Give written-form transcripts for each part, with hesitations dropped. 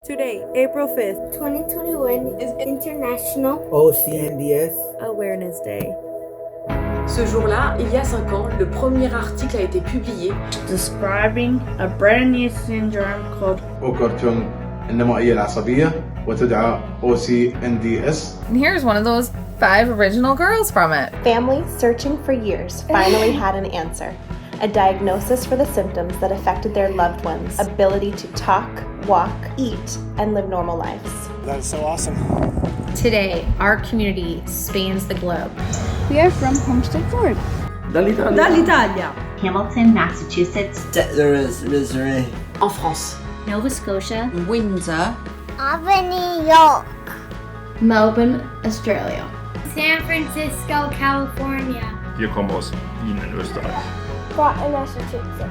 Today, April 5th, 2021 is International Ocnds Awareness Day. Ce jour-là, il y a 5 ans, le premier article a été publié describing a brand new syndrome called Ocnds النمائية العصبية وتدعى Ocnds. And here's one of those 5 original girls from it. Families searching for years finally had an answer. A diagnosis for the symptoms that affected their loved ones' ability to talk, walk, eat, and live normal lives. That is so awesome. Today, our community spans the globe. We are from Homestead, Florida. Dall'Italia. Hamilton, Massachusetts. Missouri. en France. Nova Scotia. Windsor. Albany, New York. Melbourne, Australia. San Francisco, California. Wir kommen aus Wien in Österreich. Groton, Massachusetts.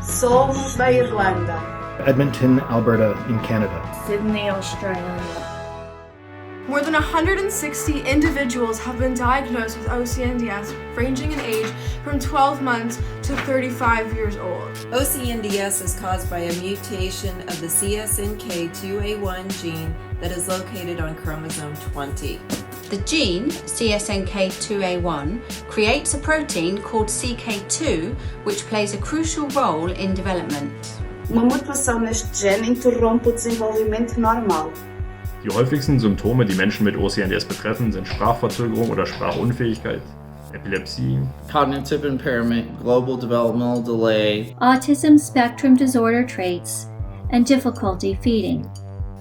Seoul, Irlanda. Edmonton, Alberta in Canada. Sydney, Australia. More than 160 individuals have been diagnosed with Ocnds, ranging in age from 12 months to 35 years old. Ocnds is caused by a mutation of the CSNK2A1 gene that is located on chromosome 20. The gene, CSNK2A1, creates a protein called CK2, which plays a crucial role in development. Uma mutação neste gene interrompe o desenvolvimento normal. Die häufigsten Symptome, die Menschen mit Ocnds betreffen, sind Sprachverzögerung oder Sprachunfähigkeit, Epilepsie, cognitive impairment, global developmental delay, autism spectrum disorder traits, and difficulty feeding.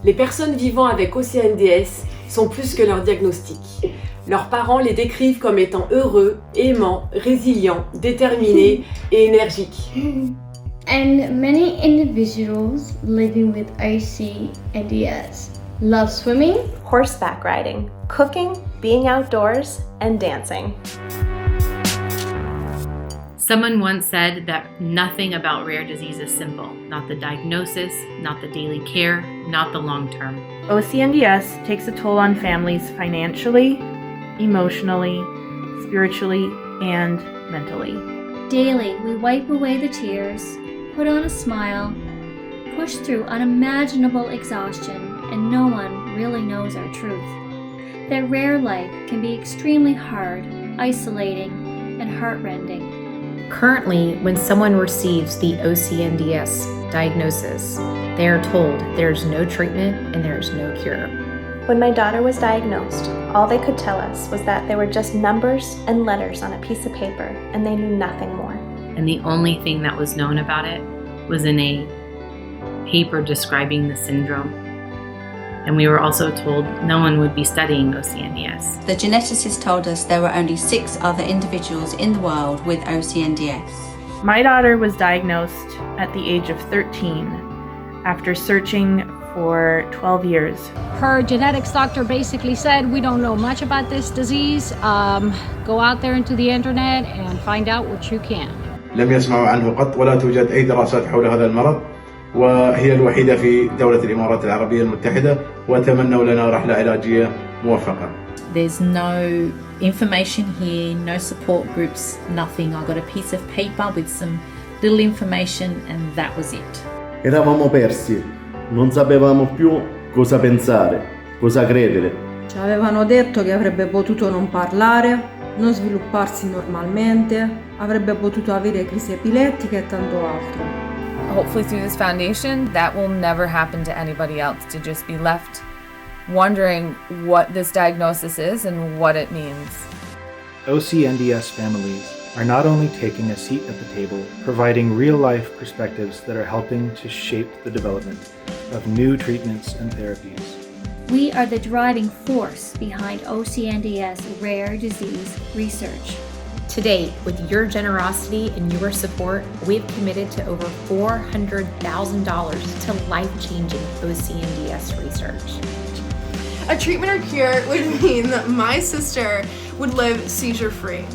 Les personnes vivant avec Ocnds sont plus que leur diagnostic. Leurs parents les décrivent comme étant heureux, aimants, résilients, déterminés et énergiques. And many individuals living with Ocnds love swimming, horseback riding, cooking, being outdoors, and dancing. Someone once said that nothing about rare disease is simple. Not the diagnosis, not the daily care, not the long term. Ocnds takes a toll on families financially, emotionally, spiritually, and mentally. Daily, we wipe away the tears, put on a smile, push through unimaginable exhaustion, and no one really knows our truth. That rare life can be extremely hard, isolating, and heartrending. Currently, when someone receives the Ocnds diagnosis, they are told there's no treatment and there's no cure. When my daughter was diagnosed, all they could tell us was that they were just numbers and letters on a piece of paper, and they knew nothing more. And the only thing that was known about it was in a paper describing the syndrome. And we were also told no one would be studying Ocnds. The geneticist told us there were only 6 other individuals in the world with Ocnds. My daughter was diagnosed at the age of 13 after searching for 12 years. Her genetics doctor basically said, we don't know much about this disease. Go out there into the internet and find out what you can. لم يسمعوا عنه قط ولا توجد أي دراسات حول هذا المرض وهي الوحيدة في دولة الإمارات العربية المتحدة وتمنوا لنا رحلة علاجية موفقة. There's no information here, no support groups, nothing. I got a piece of paper with some little information and that was it. Eravamo persi, non sapevamo più cosa pensare, cosa credere. Ci avevano detto che avrebbe potuto non parlare, non svilupparsi normalmente, avrebbe potuto avere crisi epilettiche e tanto altro. Hopefully through this foundation, that will never happen to anybody else, to just be left wondering what this diagnosis is and what it means. Ocnds families are not only taking a seat at the table, providing real-life perspectives that are helping to shape the development of new treatments and therapies. We are the driving force behind Ocnds rare disease research. To date, with your generosity and your support, we've committed to over $400,000 to life-changing Ocnds research. A treatment or cure would mean that my sister would live seizure-free.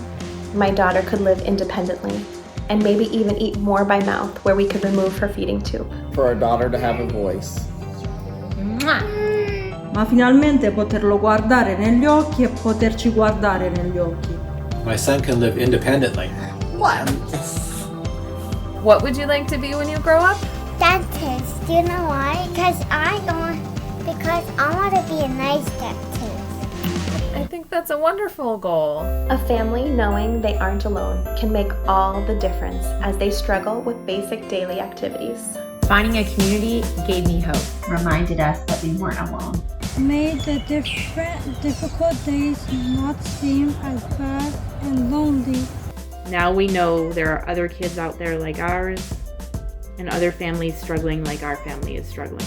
My daughter could live independently, and maybe even eat more by mouth where we could remove her feeding tube. For our daughter to have a voice. Ma finalmente poterlo guardare negli occhi e poterci guardare negli occhi. My son can live independently. What would you like to be when you grow up? Dentist. Do you know why? Because I don't nice captain. I think that's a wonderful goal. A family knowing they aren't alone can make all the difference as they struggle with basic daily activities. Finding a community gave me hope. Reminded us that we weren't alone. Made the difficult days not seem as bad and lonely. Now we know there are other kids out there like ours and other families struggling like our family is struggling.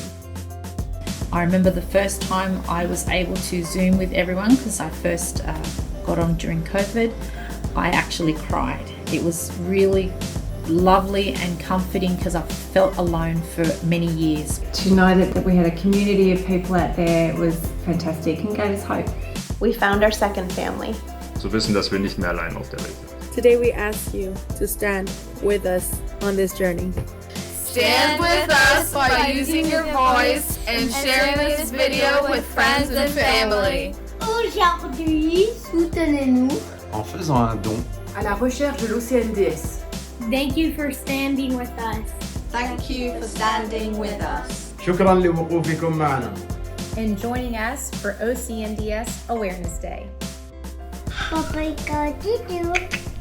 I remember the first time I was able to Zoom with everyone because I first got on during COVID. I actually cried. It was really lovely and comforting because I felt alone for many years. To know that we had a community of people out there was fantastic and gave us hope. We found our second family. Zu wissen, dass wir nicht mehr allein auf der Welt sind. Today we ask you to stand with us on this journey. Stand with us by using your voice and sharing this video with friends and family. Aujourd'hui, soutenez-nous en faisant un don à la recherche de l'OCNDS. Thank you for standing with us. Thank you for standing with us. شكرا لوقوفكم معنا. And joining us for OCNDS Awareness Day. Obrigado.